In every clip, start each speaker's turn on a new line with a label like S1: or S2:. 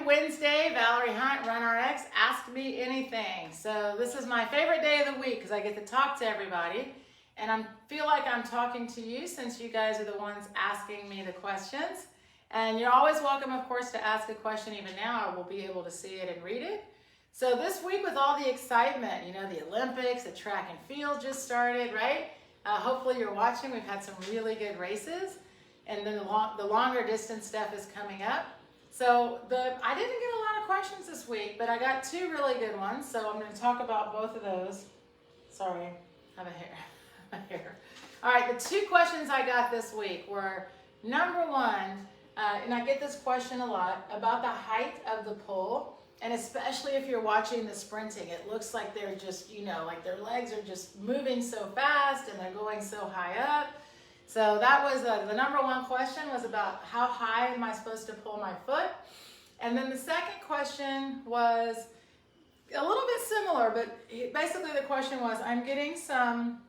S1: Wednesday, Valerie Hunt, RunRx, Ask Me Anything. So this is my favorite day of the week because I get to talk to everybody, and I feel like I'm talking to you since you guys are the ones asking me the questions. And you're always welcome, of course, to ask a question. Even now, I will be able to see it and read it. So this week with all the excitement, you know, the Olympics, the track and field just started, right? Hopefully you're watching. We've had some really good races, and then the longer distance stuff is coming up. So I didn't get a lot of questions this week, but I got two really good ones. So I'm going to talk about both of those. Sorry, I have a hair. All right, the two questions I got this week were, number one, and I get this question a lot, about the height of the pole. And especially if you're watching the sprinting, it looks like they're just, you know, like their legs are just moving so fast and they're going so high up. So that was the number one question, was about how high am I supposed to pull my foot? And then the second question was a little bit similar, but basically the question was, I'm getting some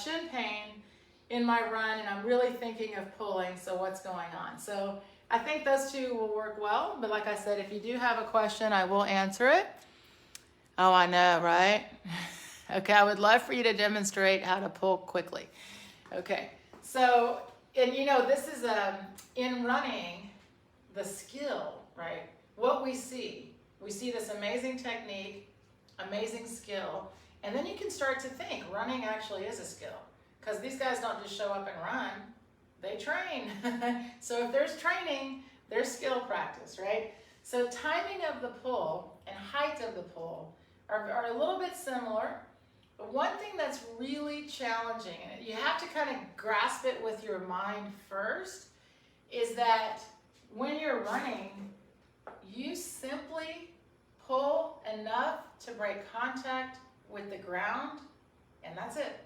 S1: shin pain in my run and I'm really thinking of pulling, so what's going on? So I think those two will work well, but like I said, if you do have a question, I will answer it. Oh, I know, right? Okay, I would love for you to demonstrate how to pull quickly. Okay, so, and you know, this is in running, the skill, right? What we see this amazing technique, amazing skill, and then you can start to think running actually is a skill, because these guys don't just show up and run. They train. So if there's training, there's skill practice, right? So timing of the pull and height of the pull are a little bit similar. But one thing that's really challenging, and you have to kind of grasp it with your mind first, is that when you're running, you simply pull enough to break contact with the ground, and that's it.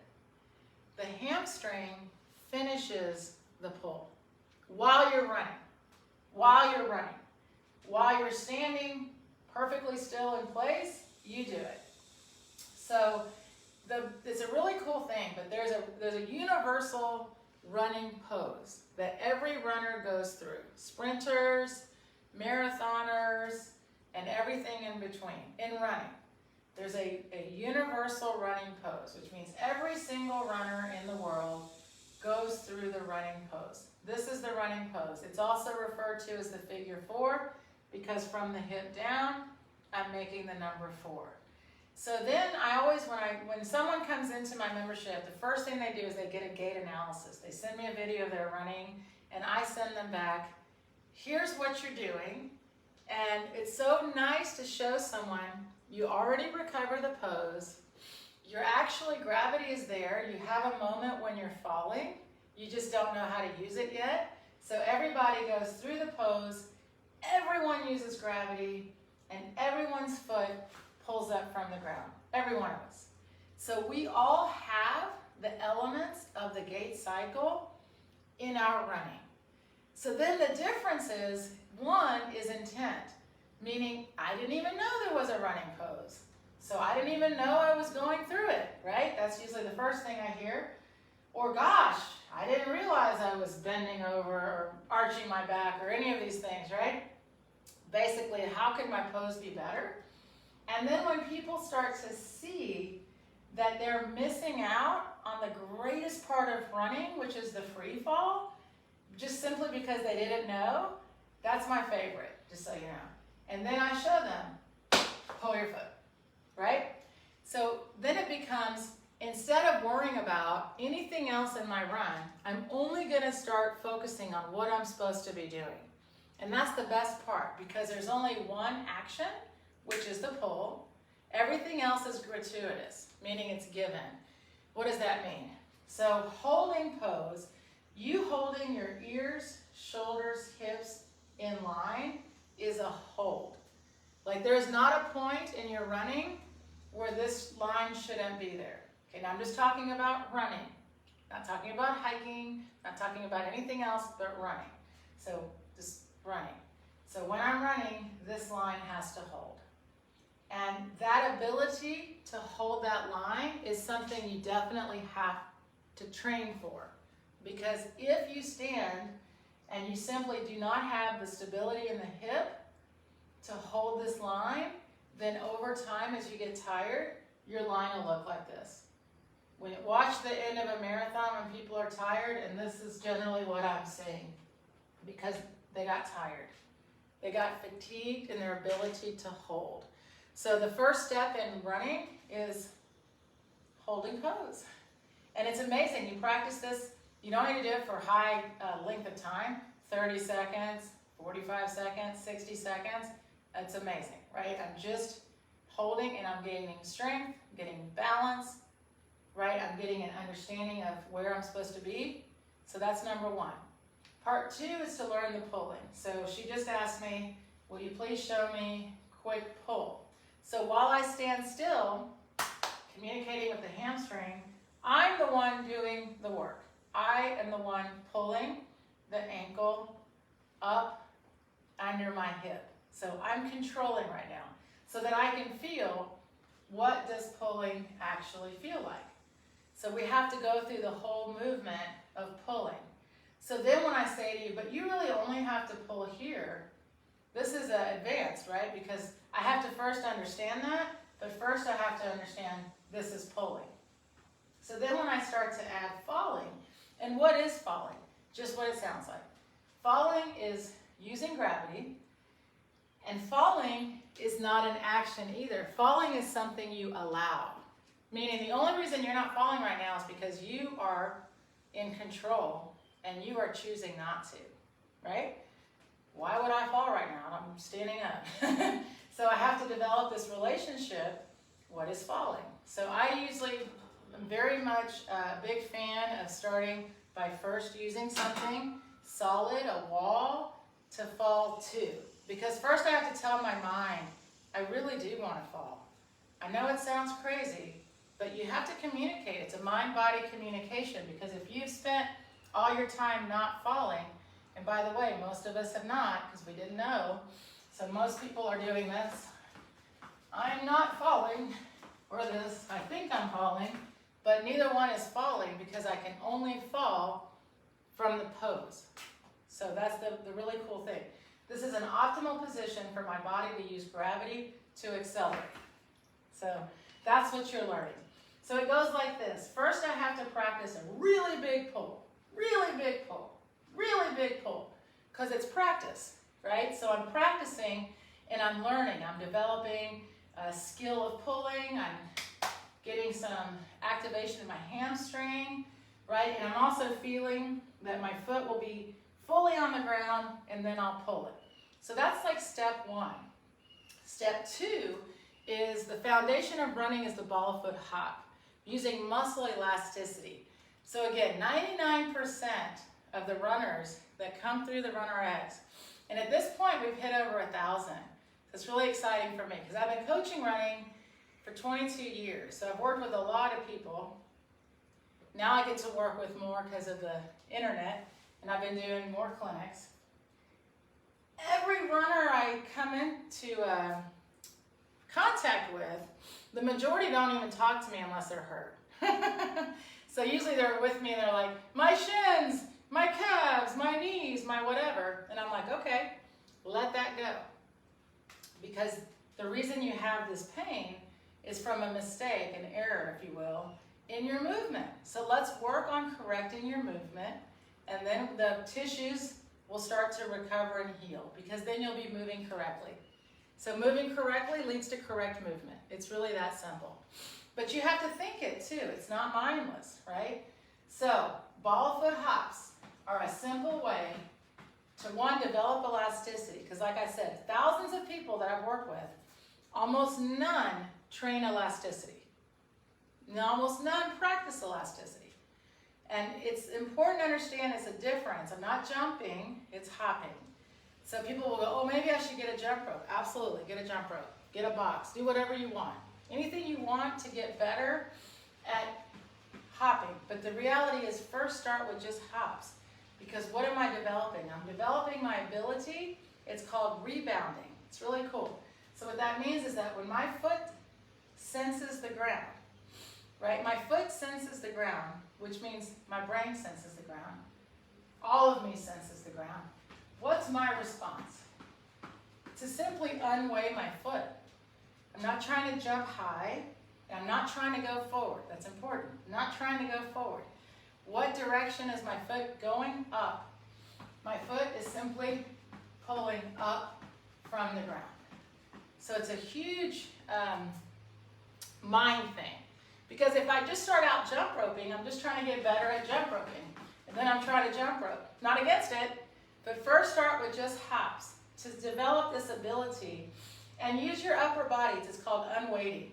S1: The hamstring finishes the pull while you're running, while you're standing perfectly still in place, you do it. So it's a really cool thing, but there's a universal running pose that every runner goes through. Sprinters, marathoners, and everything in between. In running, there's a universal running pose, which means every single runner in the world goes through the running pose. This is the running pose. It's also referred to as the figure 4 because from the hip down, I'm making the number 4. So then I always, when someone comes into my membership, the first thing they do is they get a gait analysis. They send me a video of their running, and I send them back, here's what you're doing. And it's so nice to show someone you already recover the pose. You're actually, gravity is there. You have a moment when you're falling. You just don't know how to use it yet. So everybody goes through the pose. Everyone uses gravity, and everyone's foot pulls up from the ground. Every one of us. So we all have the elements of the gait cycle in our running. So then the difference is, one is intent, meaning I didn't even know there was a running pose. So I didn't even know I was going through it, right? That's usually the first thing I hear. Or gosh, I didn't realize I was bending over or arching my back or any of these things, right? Basically, how can my pose be better? And then when people start to see that they're missing out on the greatest part of running, which is the free fall, just simply because they didn't know, that's my favorite, just so you know. And then I show them, pull your foot. Right? So then it becomes, instead of worrying about anything else in my run, I'm only going to start focusing on what I'm supposed to be doing. And that's the best part, because there's only one action, which is the pull. Everything else is gratuitous, meaning it's given. What does that mean? So holding pose, you holding your ears, shoulders, hips in line is a hold. Like there's not a point in your running where this line shouldn't be there. Okay, now I'm just talking about running. Not talking about hiking, not talking about anything else but running. So just running. So when I'm running, this line has to hold. And that ability to hold that line is something you definitely have to train for. Because if you stand and you simply do not have the stability in the hip, to hold this line, then over time as you get tired, your line will look like this. Watch the end of a marathon when people are tired, and this is generally what I'm seeing, because they got tired. They got fatigued in their ability to hold. So the first step in running is holding pose. And it's amazing. You practice this. You don't need to do it for high length of time, 30 seconds, 45 seconds, 60 seconds. It's amazing, right? I'm just holding and I'm gaining strength, getting balance, right? I'm getting an understanding of where I'm supposed to be. So that's number one. Part two is to learn the pulling. So she just asked me, will you please show me quick pull? So while I stand still, communicating with the hamstring, I'm the one doing the work. I am the one pulling the ankle up under my hip. So I'm controlling right now so that I can feel what does pulling actually feel like. So we have to go through the whole movement of pulling. So then when I say to you, but you really only have to pull here, this is advanced, right? Because I have to first understand that, but first I have to understand this is pulling. So then when I start to add falling, and what is falling? Just what it sounds like. Falling is using gravity, and falling is not an action either. Falling is something you allow. Meaning the only reason you're not falling right now is because you are in control and you are choosing not to, right? Why would I fall right now? I'm standing up. So I have to develop this relationship. What is falling? So I usually am very much a big fan of starting by first using something solid, a wall, to fall to. Because first I have to tell my mind, I really do want to fall. I know it sounds crazy, but you have to communicate. It's a mind-body communication, because if you've spent all your time not falling, and by the way, most of us have not, because we didn't know, so most people are doing this. I'm not falling, or this, I think I'm falling, but neither one is falling because I can only fall from the pose. So that's the really cool thing. This is an optimal position for my body to use gravity to accelerate. So that's what you're learning. So it goes like this. First I have to practice a really big pull, really big pull, really big pull, because it's practice, right? So I'm practicing and I'm learning. I'm developing a skill of pulling. I'm getting some activation in my hamstring, right? And I'm also feeling that my foot will be fully on the ground and then I'll pull it. So that's like step one. Step two is the foundation of running is the ball foot hop, using muscle elasticity. So again, 99% of the runners that come through the RunRx, and at this point we've hit over 1,000. So it's really exciting for me because I've been coaching running for 22 years. So I've worked with a lot of people. Now I get to work with more because of the internet, and I've been doing more clinics. Every runner I come into contact with, the majority don't even talk to me unless they're hurt. So usually they're with me and they're like, my shins, my calves, my knees, my whatever. And I'm like, okay, let that go. Because the reason you have this pain is from a mistake, an error, if you will, in your movement. So let's work on correcting your movement, and then the tissues will start to recover and heal, because then you'll be moving correctly. So moving correctly leads to correct movement. It's really that simple. But you have to think it too. It's not mindless, right? So ball foot hops are a simple way to, one, develop elasticity. Because like I said, thousands of people that I've worked with, almost none train elasticity. Almost none practice elasticity. And it's important to understand it's a difference. I'm not jumping, it's hopping. So people will go, oh, maybe I should get a jump rope. Absolutely, get a jump rope, get a box, do whatever you want. Anything you want to get better at hopping. But the reality is first start with just hops. Because what am I developing? I'm developing my ability. It's called rebounding. It's really cool. So what that means is that when my foot senses the ground, right? My foot senses the ground, which means my brain senses the ground. All of me senses the ground. What's my response? to simply unweigh my foot. I'm not trying to jump high, and I'm not trying to go forward. That's important. I'm not trying to go forward. What direction is my foot going? Up. My foot is simply pulling up from the ground. So it's a huge mind thing. Because if I just start out jump roping, I'm just trying to get better at jump roping. And then I'm trying to jump rope. Not against it, but first start with just hops to develop this ability. And use your upper body. It's called unweighting.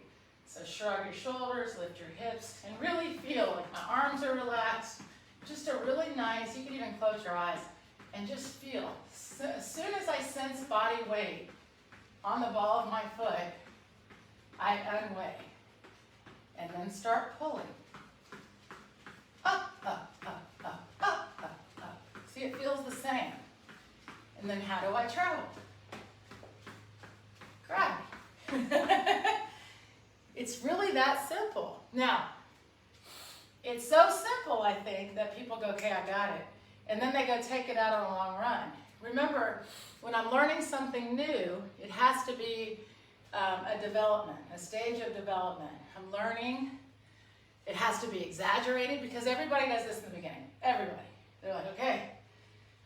S1: So shrug your shoulders, lift your hips, and really feel like my arms are relaxed. Just a really nice, you can even close your eyes, and just feel. So as soon as I sense body weight on the ball of my foot, I unweigh. And then start pulling. Up, up, up, up, up, up, up. See, it feels the same. And then how do I travel? Gravity. It's really that simple. Now, it's so simple, I think, that people go, okay, I got it. And then they go take it out on a long run. Remember, when I'm learning something new, it has to be a development, a stage of development. I'm learning. It has to be exaggerated because everybody does this in the beginning. Everybody. They're like, okay,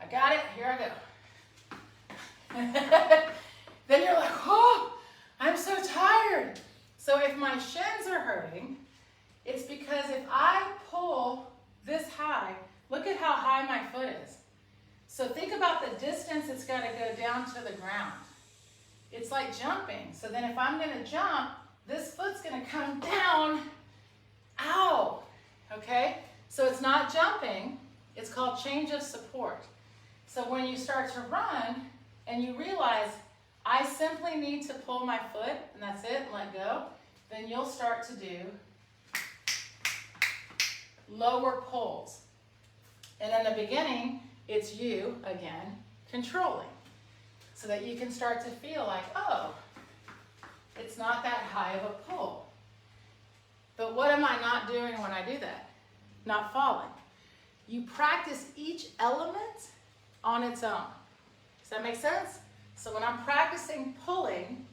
S1: I got it. Here I go. Then you're like, oh, I'm so tired. So if my shins are hurting, it's because if I pull this high, look at how high my foot is. So think about the distance it's got to go down to the ground. It's like jumping. So then if I'm going to jump, this foot's going to come down. Ow. Okay? So it's not jumping. It's called change of support. So when you start to run and you realize I simply need to pull my foot, and that's it, and let go, then you'll start to do lower pulls. And in the beginning, it's you, again, controlling. So that you can start to feel like, oh, it's not that high of a pull. But what am I not doing when I do that? Not falling. You practice each element on its own. Does that make sense? So when I'm practicing pulling,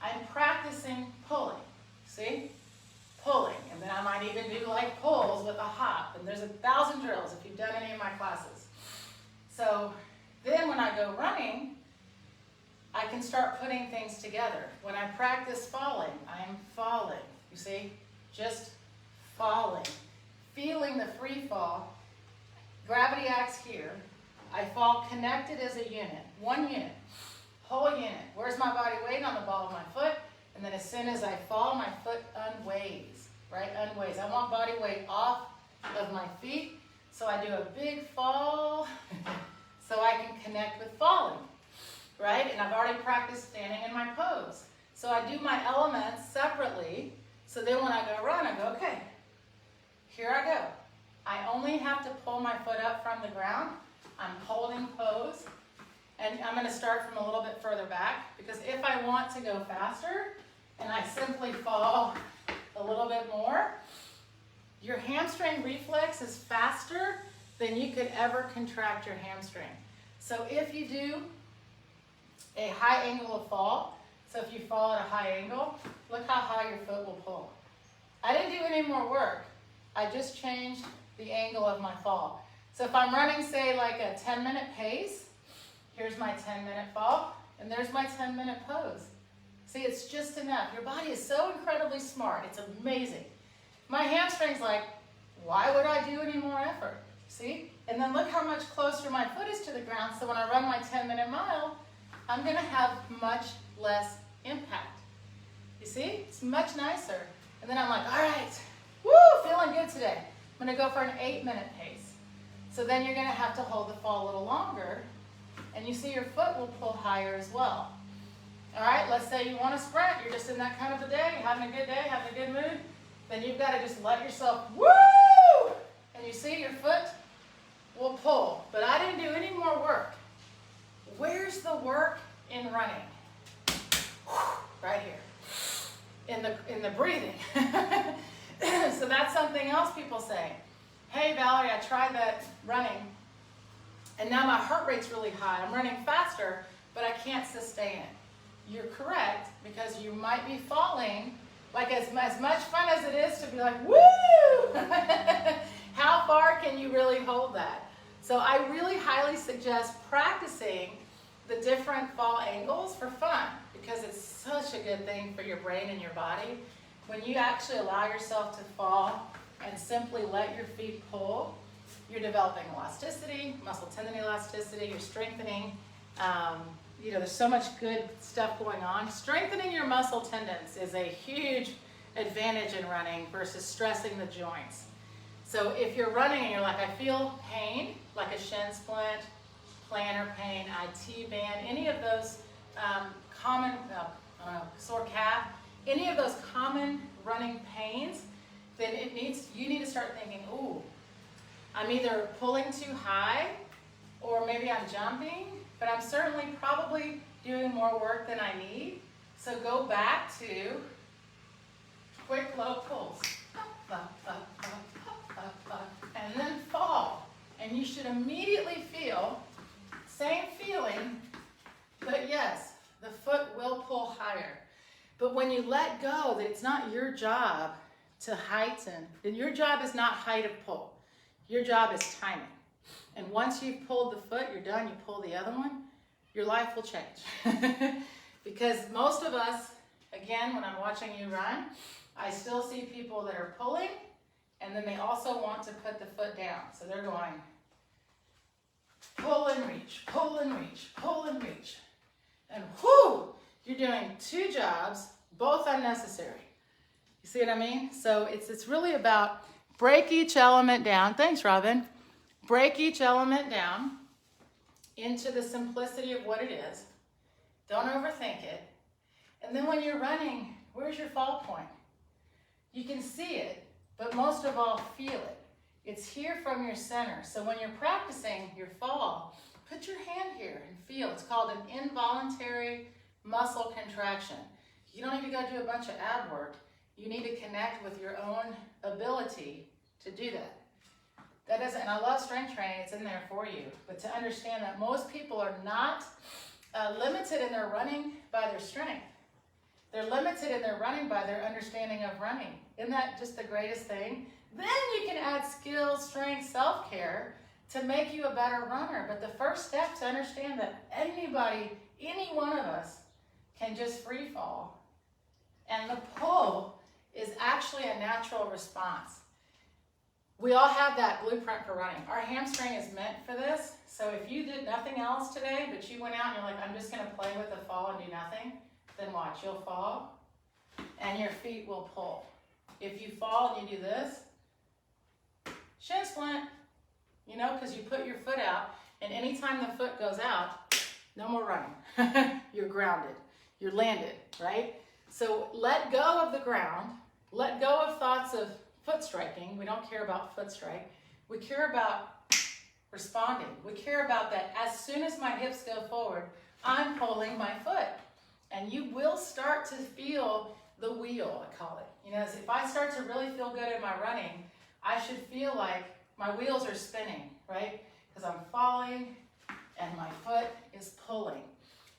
S1: I'm practicing pulling. See? Pulling. And then I might even do like pulls with a hop. And there's 1,000 drills if you've done any of my classes. So then when I go running, I can start putting things together. When I practice falling, I am falling. You see? Just falling. Feeling the free fall. Gravity acts here. I fall connected as a unit. One unit. Whole unit. Where's my body weight? On the ball of my foot. And then as soon as I fall, my foot unweighs. Right? Unweighs. I want body weight off of my feet. So I do a big fall so I can connect with falling. Right? And I've already practiced standing in my pose. So I do my elements separately. So then when I go run, I go, okay, here I go. I only have to pull my foot up from the ground. I'm holding pose. And I'm going to start from a little bit further back. Because if I want to go faster, and I simply fall a little bit more, your hamstring reflex is faster than you could ever contract your hamstring. So if you do a high angle of fall, so if you fall at a high angle, look how high your foot will pull. I didn't do any more work. I just changed the angle of my fall. So if I'm running, say, like a 10-minute pace, here's my 10-minute fall, and there's my 10-minute pose. See, it's just enough. Your body is so incredibly smart. It's amazing. My hamstring's like, why would I do any more effort? See? And then look how much closer my foot is to the ground, so when I run my 10-minute mile, I'm going to have much less impact. You see? It's much nicer. And then I'm like, all right, woo, feeling good today. I'm going to go for an 8-minute pace. So then you're going to have to hold the fall a little longer, and you see your foot will pull higher as well. All right, let's say you want to sprint. You're just in that kind of a day, having a good day, having a good mood. Then you've got to just let yourself, woo! And you see your foot will pull. But I didn't do any more work. Where's the work in running? Right here. In the breathing. So that's something else people say. Hey, Valerie, I tried that running, and now my heart rate's really high. I'm running faster, but I can't sustain it. you're correct, because you might be falling. Like as much fun as it is to be like, woo! How far can you really hold that? So I really highly suggest practicing the different fall angles for fun, because it's such a good thing for your brain and your body. When you actually allow yourself to fall and simply let your feet pull, you're developing elasticity, muscle tendon elasticity, you're strengthening. There's so much good stuff going on. Strengthening your muscle tendons is a huge advantage in running versus stressing the joints. So if you're running and you're like, I feel pain, like a shin splint, plantar pain, IT band, any of those common, sore calf, any of those common running pains, then you need to start thinking, ooh, I'm either pulling too high, or maybe I'm jumping, but I'm certainly probably doing more work than I need. So go back to quick low pulls. And then fall. And you should immediately feel, same feeling, but yes, the foot will pull higher. But when you let go, that it's not your job to heighten, then your job is not height of pull. Your job is timing. And once you've pulled the foot, you're done, you pull the other one, your life will change. Because most of us, again, when I'm watching you run, I still see people that are pulling, and then they also want to put the foot down. So they're going, pull and reach, pull and reach, pull and reach. And whoo, you're doing two jobs, both unnecessary. You see what I mean? So it's really about break each element down. Thanks, Robin. Break each element down into the simplicity of what it is. Don't overthink it. And then when you're running, where's your fall point? You can see it, but most of all, feel it. It's here from your center. So when you're practicing your fall, put your hand here and feel. It's called an involuntary muscle contraction. You don't need to go do a bunch of ab work. You need to connect with your own ability to do that. And I love strength training, it's in there for you. But to understand that most people are not limited in their running by their strength. They're limited in their running by their understanding of running. Isn't that just the greatest thing? Then you can add skill, strength, self-care to make you a better runner. But the first step to understand that anybody, any one of us, can just free fall. And the pull is actually a natural response. We all have that blueprint for running. Our hamstring is meant for this. So if you did nothing else today, but you went out and you're like, I'm just going to play with the fall and do nothing, then watch, you'll fall and your feet will pull. If you fall and you do this, shin splint, because you put your foot out, and anytime the foot goes out, no more running. You're grounded. You're landed, right? So let go of the ground. Let go of thoughts of foot striking. We don't care about foot strike. We care about responding. We care about that as soon as my hips go forward, I'm pulling my foot. And you will start to feel the wheel, I call it. If I start to really feel good in my running, I should feel like my wheels are spinning, right? Because I'm falling and my foot is pulling.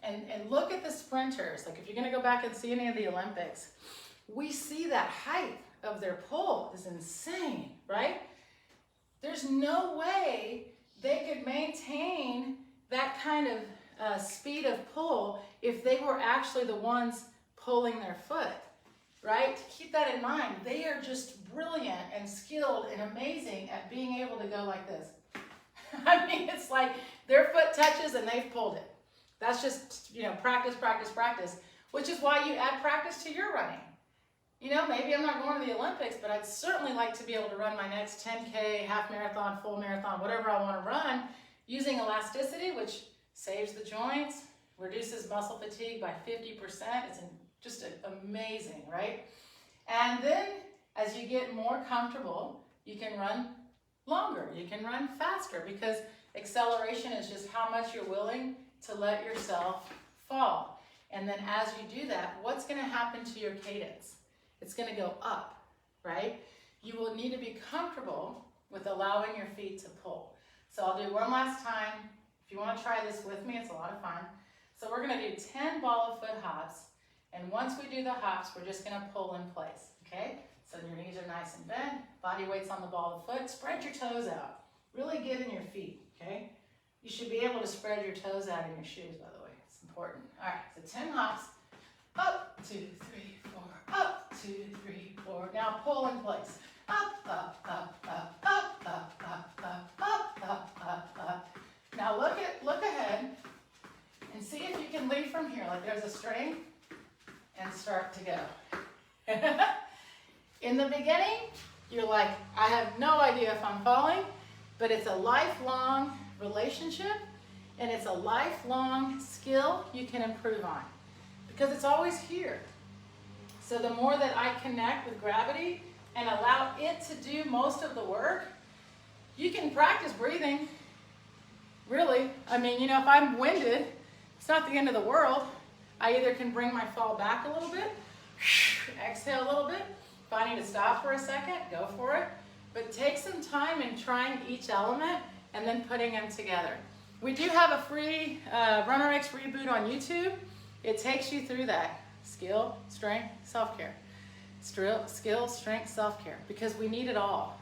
S1: And look at the sprinters. Like if you're going to go back and see any of the Olympics, we see that height of their pull is insane, right? There's no way they could maintain that kind of speed of pull if they were actually the ones pulling their foot, right? Keep that in mind. They are just brilliant and skilled and amazing at being able to go like this. I mean, it's like their foot touches and they've pulled it. That's just, practice, practice, practice, which is why you add practice to your running. Maybe I'm not going to the Olympics, but I'd certainly like to be able to run my next 10K, half marathon, full marathon, whatever I want to run, using elasticity, which saves the joints, reduces muscle fatigue by 50%. It's just amazing, right? And then as you get more comfortable, you can run longer, you can run faster, because acceleration is just how much you're willing to let yourself fall. And then as you do that, what's going to happen to your cadence? It's going to go up, right? You will need to be comfortable with allowing your feet to pull. So I'll do one last time. If you want to try this with me, it's a lot of fun. So we're gonna do 10 ball of foot hops. And once we do the hops, we're just gonna pull in place, okay? So your knees are nice and bent, body weight's on the ball of the foot, spread your toes out. Really get in your feet, okay? You should be able to spread your toes out in your shoes, by the way. It's important. All right, so 10 hops. Up, 2, 3, 4. Up, 2, 3, 4. Now pull in place. Up, up, up, up, up, up, up, up, up, up, up, up. Now look ahead and see if you can lead from here, like there's a string, and start to go. In the beginning, you're like, I have no idea if I'm falling, but it's a lifelong relationship, and it's a lifelong skill you can improve on, because it's always here. So the more that I connect with gravity and allow it to do most of the work, you can practice breathing, really. I mean, you know, if I'm winded, it's not the end of the world. I either can bring my fall back a little bit, exhale a little bit. If I need to stop for a second, go for it. But take some time in trying each element and then putting them together. We do have a free Runner X reboot on YouTube. It takes you through that. Skill, strength, self-care. Skill, strength, self-care. Because we need it all.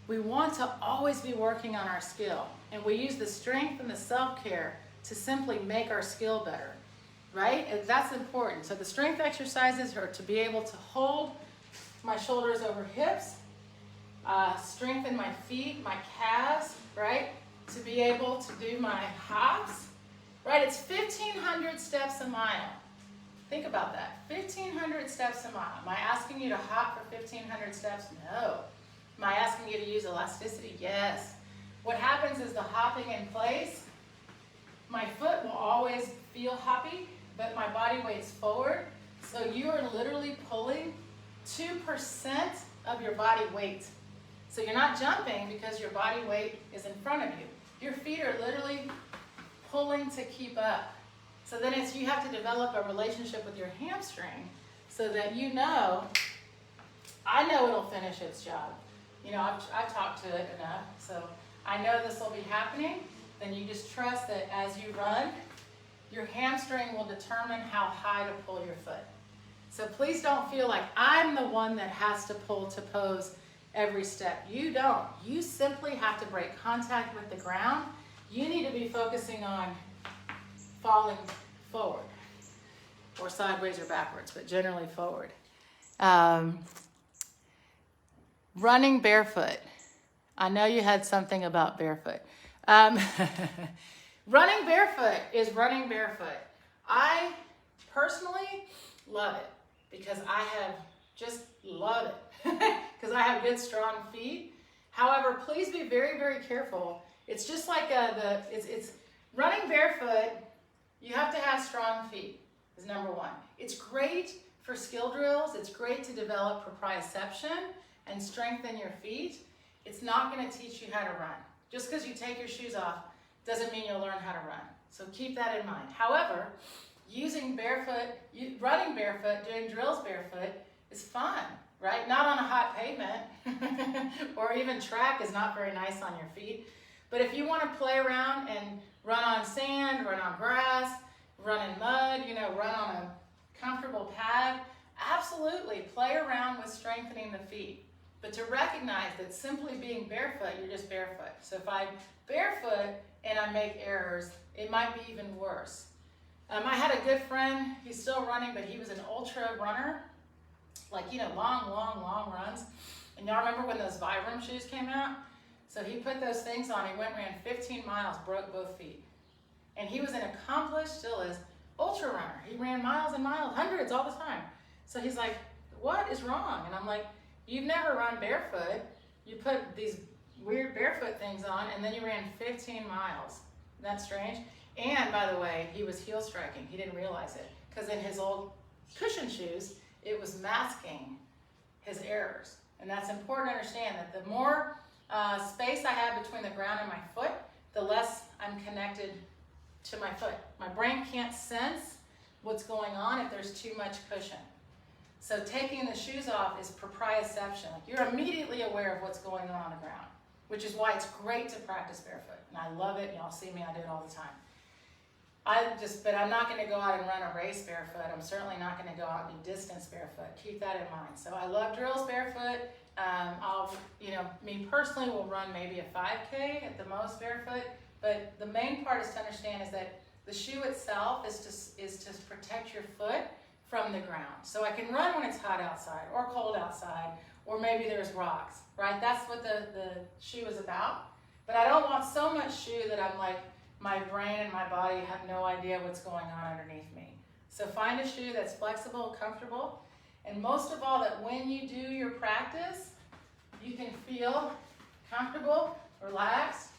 S1: We want to always be working on our skill. And we use the strength and the self-care to simply make our skill better. Right? And that's important. So the strength exercises are to be able to hold my shoulders over hips, strengthen my feet, my calves, right? To be able to do my hops, right? It's 1,500 steps a mile. Think about that, 1,500 steps a mile. Am I asking you to hop for 1,500 steps? No. Am I asking you to use elasticity? Yes. What happens is the hopping in place, my foot will always feel hoppy, but my body weight's forward. So you are literally pulling 2% of your body weight. So you're not jumping because your body weight is in front of you. Your feet are literally pulling to keep up. So then you have to develop a relationship with your hamstring so that you know, I know it'll finish its job. You know, I've talked to it enough, so I know this will be happening. Then you just trust that as you run, your hamstring will determine how high to pull your foot. So please don't feel like I'm the one that has to pull to pose every step. You don't. You simply have to break contact with the ground. You need to be focusing on falling forward, or sideways or backwards, but generally forward. Running barefoot. I know you had something about barefoot. Running barefoot is running barefoot. I personally love it because I have just love it because I have good, strong feet. However, please be very, very careful. It's just like it's running barefoot. You have to have strong feet is number one. It's great for skill drills. It's great to develop proprioception and strengthen your feet. It's not going to teach you how to run. Just because you take your shoes off doesn't mean you'll learn how to run. So keep that in mind. However, using barefoot, running barefoot, doing drills barefoot is fun, right? Not on a hot pavement or even track is not very nice on your feet. But if you want to play around and run on sand, run on grass, run in mud, you know, run on a comfortable pad, absolutely play around with strengthening the feet. But to recognize that simply being barefoot, you're just barefoot. So if I'm barefoot and I make errors, it might be even worse. I had a good friend, he's still running, but he was an ultra runner, like, you know, long runs. And y'all remember when those Vibram shoes came out? So he put those things on, he went and ran 15 miles, broke both feet. And he was an accomplished, still is, ultra runner. He ran miles and miles, hundreds all the time. So he's like, what is wrong? And I'm like, you've never run barefoot. You put these weird barefoot things on and then you ran 15 miles. Isn't that strange? And by the way, he was heel striking. He didn't realize it because in his old cushion shoes, it was masking his errors. And that's important to understand that the more space I have between the ground and my foot, the less I'm connected to my foot. My brain can't sense what's going on if there's too much cushion. So taking the shoes off is proprioception. You're immediately aware of what's going on the ground, which is why it's great to practice barefoot. And I love it. Y'all see me, I do it all the time. But I'm not going to go out and run a race barefoot. I'm certainly not going to go out and do distance barefoot. Keep that in mind. So I love drills barefoot. Me personally will run maybe a 5K at the most barefoot. But the main part is to understand is that the shoe itself is to protect your foot from the ground. So I can run when it's hot outside or cold outside, or maybe there's rocks, right? That's what the shoe is about. But I don't want so much shoe that I'm like, my brain and my body have no idea what's going on underneath me. So find a shoe that's flexible, comfortable, and most of all, that when you do your practice, you can feel comfortable, relaxed,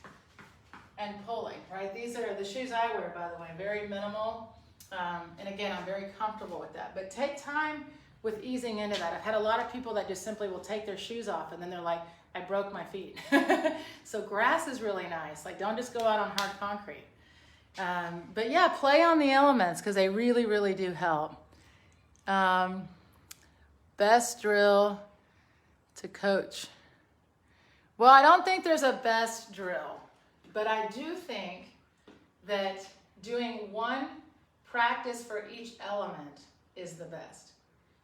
S1: and pulling, right? These are the shoes I wear, by the way, very minimal. And again, I'm very comfortable with that. But take time with easing into that. I've had a lot of people that just simply will take their shoes off and then they're like, I broke my feet. So grass is really nice. Like, don't just go out on hard concrete. But yeah, play on the elements because they really, really do help. Best drill to coach. Well, I don't think there's a best drill, but I do think that doing one practice for each element is the best.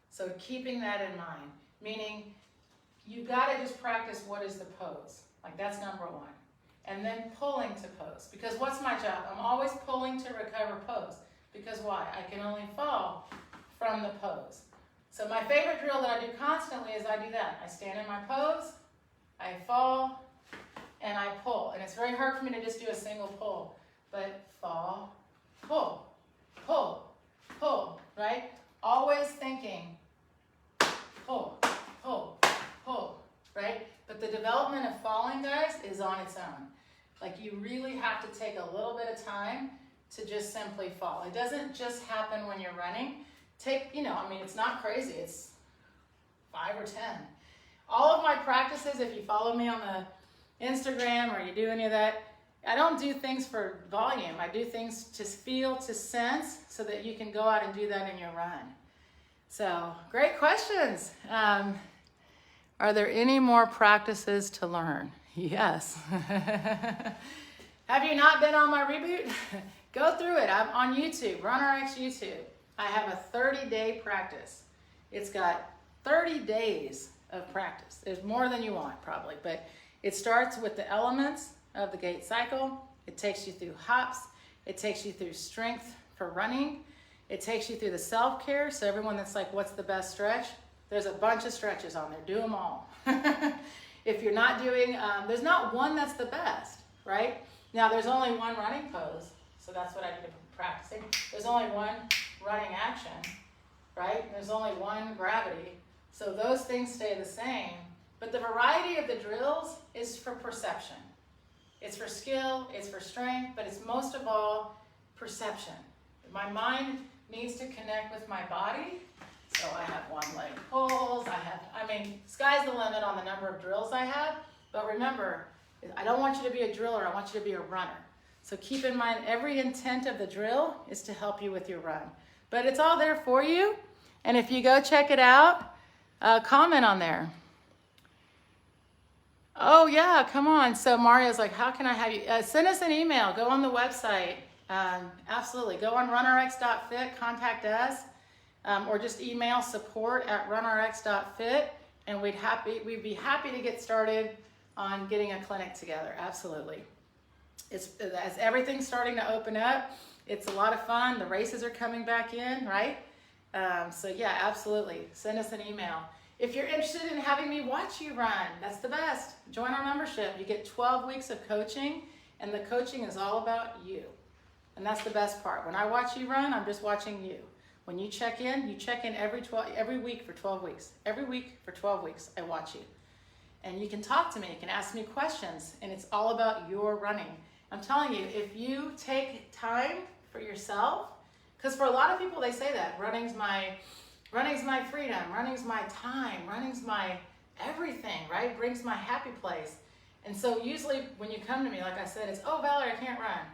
S1: So keeping that in mind, meaning you've got to just practice what is the pose. Like, that's number one. And then pulling to pose. Because what's my job? I'm always pulling to recover pose. Because why? I can only fall from the pose. So my favorite drill that I do constantly is I do that. I stand in my pose, I fall, and I pull. And it's very hard for me to just do a single pull. But fall, pull, pull, pull, right? Always thinking, pull, pull, pull, right? But the development of falling, guys, is on its own. Like, you really have to take a little bit of time to just simply fall. It doesn't just happen when you're running. It's not crazy. It's 5 or 10. All of my practices, if you follow me on the Instagram or you do any of that, I don't do things for volume. I do things to feel, to sense, so that you can go out and do that in your run. So, great questions. Are there any more practices to learn? Yes. Have you not been on my reboot? Go through it. I'm on YouTube, RunRx YouTube. I have a 30-day practice. It's got 30 days of practice. There's more than you want, probably, but it starts with the elements of the gait cycle. It takes you through hops. It takes you through strength for running. It takes you through the self-care. So everyone that's like, what's the best stretch? There's a bunch of stretches on there. Do them all. If you're not doing, there's not one that's the best, right? Now, there's only one running pose, so that's what I do practicing. There's only one running action, right? There's only one gravity. So those things stay the same. But the variety of the drills is for perception. It's for skill, it's for strength, but it's most of all perception. My mind needs to connect with my body. So I have one leg pulls, sky's the limit on the number of drills I have. But remember, I don't want you to be a driller, I want you to be a runner. So keep in mind, every intent of the drill is to help you with your run. But it's all there for you. And if you go check it out, comment on there. Oh yeah, come on. So Mario's like, how can I have you? Send us an email, go on the website. Absolutely, go on runrx.fit, contact us, or just email support@runrx.fit, and we'd be happy to get started on getting a clinic together. Absolutely. As everything's starting to open up, it's a lot of fun. The races are coming back in, right? So yeah, absolutely. Send us an email. If you're interested in having me watch you run, that's the best. Join our membership. You get 12 weeks of coaching, and the coaching is all about you. And that's the best part. When I watch you run, I'm just watching you. When you check in every week for 12 weeks. Every week for 12 weeks, I watch you. And you can talk to me, you can ask me questions, and it's all about your running. I'm telling you, if you take time for yourself, because for a lot of people, they say that, running's my freedom, running's my time, running's my everything, right? Brings my happy place. And so usually when you come to me, like I said, it's, oh, Valerie, I can't run.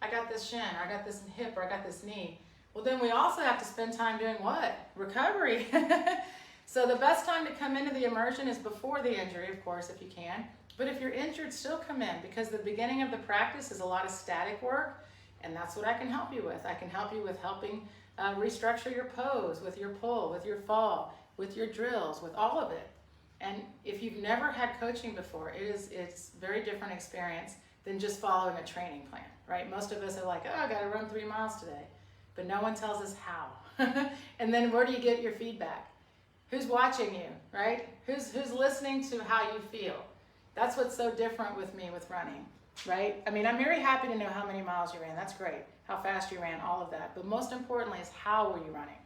S1: I got this shin, or I got this hip, or I got this knee. Well, then we also have to spend time doing what? Recovery. So the best time to come into the immersion is before the injury, of course, if you can. But if you're injured, still come in, because the beginning of the practice is a lot of static work. And that's what I can help you with. I can help you with helping restructure your pose, with your pull, with your fall, with your drills, with all of it. And if you've never had coaching before, it's a very different experience than just following a training plan, right? Most of us are like, oh, I got to run 3 miles today. But no one tells us how. And then where do you get your feedback? Who's watching you, right? Who's listening to how you feel? That's what's so different with me with running, right? I mean, I'm very happy to know how many miles you ran. That's great. How fast you ran, all of that. But most importantly is how were you running?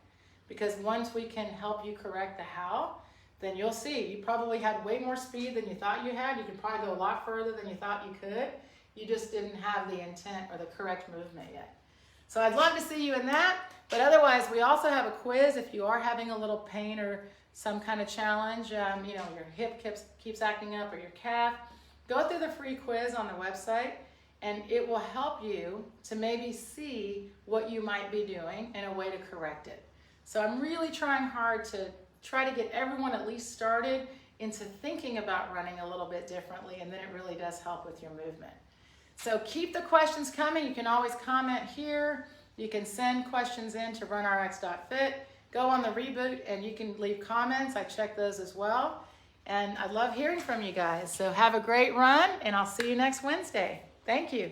S1: Because once we can help you correct the how, then you'll see. You probably had way more speed than you thought you had. You could probably go a lot further than you thought you could. You just didn't have the intent or the correct movement yet. So I'd love to see you in that. But otherwise, we also have a quiz if you are having a little pain or some kind of challenge. You know, your hip keeps acting up or your calf. Go through the free quiz on the website, and it will help you to maybe see what you might be doing and a way to correct it. So I'm really trying hard to try to get everyone at least started into thinking about running a little bit differently, and then it really does help with your movement. So keep the questions coming. You can always comment here. You can send questions in to runrx.fit. Go on the reboot and you can leave comments. I check those as well. And I love hearing from you guys. So have a great run, and I'll see you next Wednesday. Thank you.